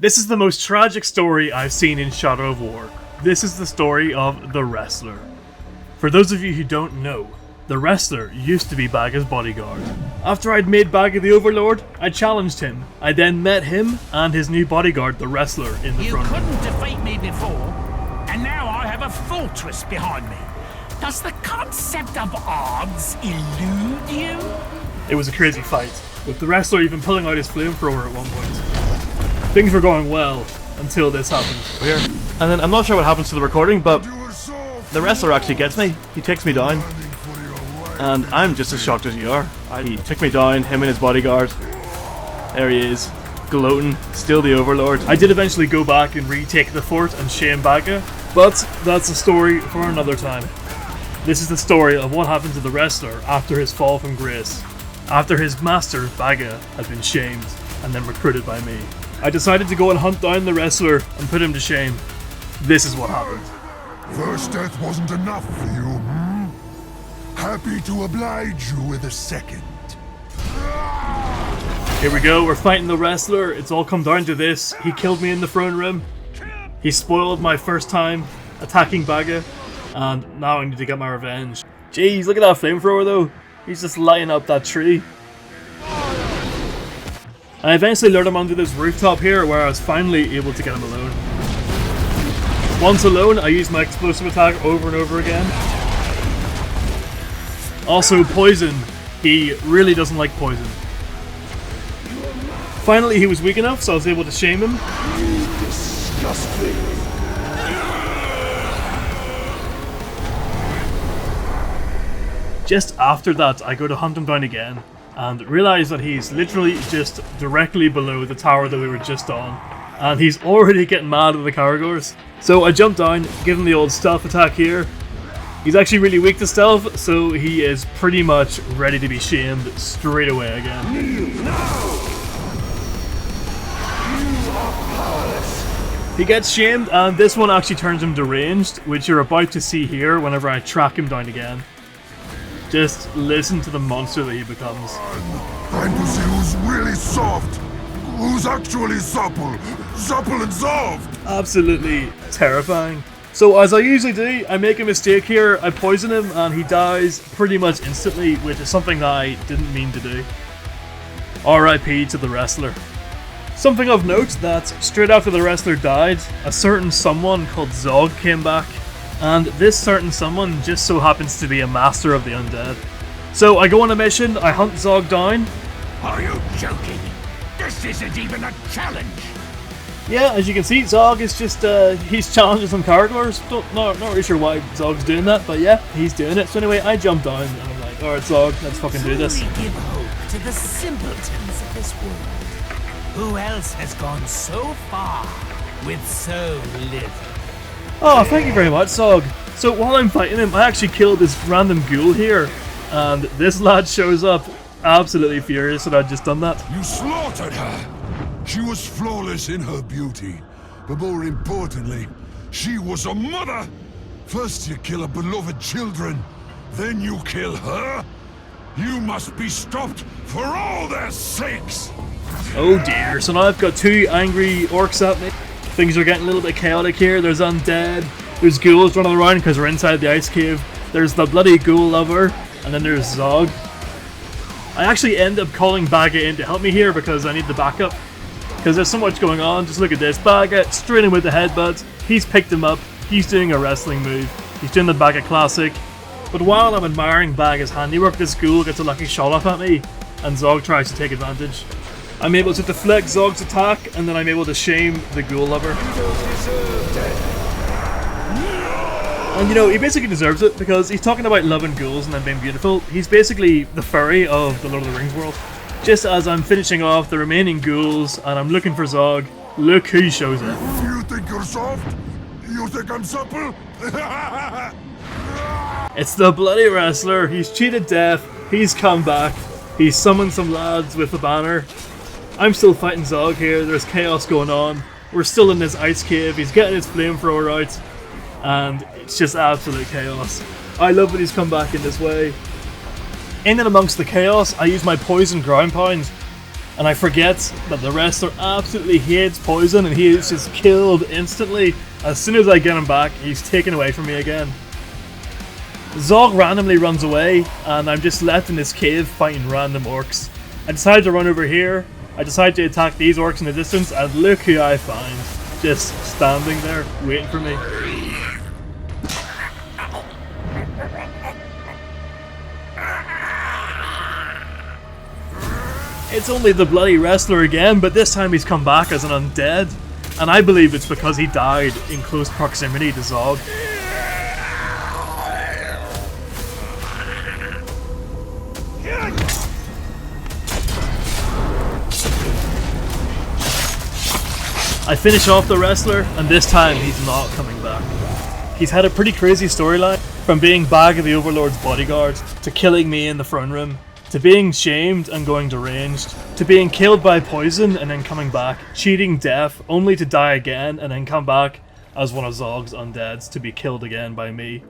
This is the most tragic story I've seen in Shadow of War. This is the story of the Wrestler. For those of you who don't know, the Wrestler used to be Bagga's bodyguard. After I'd made Bagga the Overlord, I challenged him. I then met him and his new bodyguard, the Wrestler, in the front. You couldn't defeat me before, and now I have a fortress behind me. Does the concept of odds elude you? It was a crazy fight, with the Wrestler even pulling out his flamethrower at one point. Things were going well until this happened. We're here. And then I'm not sure what happens to the recording, but the Wrestler actually gets me. He takes me down. And I'm just as shocked as you are. He took me down, him and his bodyguard. There he is, gloating, still the Overlord. I did eventually go back and retake the fort and shame Bagga, but that's a story for another time. This is the story of what happened to the Wrestler after his fall from grace. After his master, Bagga, had been shamed and then recruited by me. I decided to go and hunt down the Wrestler and put him to shame. This is what happened. First death wasn't enough for you, hmm? Happy to oblige you with a second. Here we go, we're fighting the Wrestler. It's all come down to this. He killed me in the throne room. He spoiled my first time attacking Bagga. And now I need to get my revenge. Jeez, look at that flamethrower though. He's just lighting up that tree. I eventually lured him onto this rooftop here where I was finally able to get him alone. Once alone, I used my explosive attack over and over again. Also, poison. He really doesn't like poison. Finally, he was weak enough, so I was able to shame him. Disgusting. Just after that, I go to hunt him down again and realize that he's literally just directly below the tower that we were just on. And he's already getting mad at the Caragors. So I jump down, give him the old stealth attack here. He's actually really weak to stealth, so he is pretty much ready to be shamed straight away again. He gets shamed, and this one actually turns him deranged, which you're about to see here whenever I track him down again. Just listen to the monster that he becomes. Trying to see who's really soft, who's actually supple and soft. Absolutely terrifying. So as I usually do, I make a mistake here, I poison him and he dies pretty much instantly, which is something that I didn't mean to do. RIP to the Wrestler. Something of note that straight after the Wrestler died, a certain someone called Zog came back, and this certain someone just so happens to be a master of the undead. So I go on a mission, I hunt Zog down. Are you joking? This isn't even a challenge. Yeah, as you can see, Zog is just, he's challenging some Caragors. Not really sure why Zog's doing that, but yeah, he's doing it. So anyway, I jump down and I'm like, alright Zog, let's fucking do this. We give hope to the simpletons of this world. Who else has gone so far with so little? Oh, thank you very much, Zog. So while I'm fighting him, I actually killed this random ghoul here, and this lad shows up absolutely furious that I'd just done that. You slaughtered her. She was flawless in her beauty, but more importantly, she was a mother. First you kill her beloved children, then you kill her. You must be stopped for all their sakes. Oh dear, so now I've got two angry orcs at me. Things are getting a little bit chaotic here. There's undead, there's ghouls running around because we're inside the ice cave. There's the bloody ghoul lover, and then there's Zog. I actually end up calling Bagga in to help me here because I need the backup. Because there's so much going on. Just look at this. Bagga straight in with the headbutt. He's picked him up. He's doing a wrestling move. He's doing the Bagga classic. But while I'm admiring Bagga's handiwork, this ghoul gets a lucky shot up at me, and Zog tries to take advantage. I'm able to deflect Zog's attack, and then I'm able to shame the ghoul lover. And you know, he basically deserves it, because he's talking about loving ghouls and them being beautiful. He's basically the furry of the Lord of the Rings world. Just as I'm finishing off the remaining ghouls, and I'm looking for Zog, look who shows up. You think you're soft? You think I'm supple? It's the bloody Wrestler. He's cheated death, he's come back, he's summoned some lads with the banner. I'm still fighting Zog here, there's chaos going on. We're still in this ice cave, he's getting his flamethrower out, and it's just absolute chaos. I love when he's come back in this way. In and amongst the chaos, I use my poison ground pound, and I forget that the wrestler absolutely hates poison and he is just killed instantly. As soon as I get him back, he's taken away from me again. Zog randomly runs away, and I'm just left in this cave fighting random orcs. I decide to run over here, I decide to attack these orcs in the distance, and look who I find. Just standing there, waiting for me. It's only the bloody wrestler again, but this time he's come back as an undead. And I believe it's because he died in close proximity to Zog. I finish off the wrestler, and this time he's not coming back. He's had a pretty crazy storyline, from being Bagga the Overlord's bodyguard, to killing me in the throne room, to being shamed and going deranged, to being killed by poison and then coming back, cheating death only to die again and then come back as one of Zog's undeads to be killed again by me.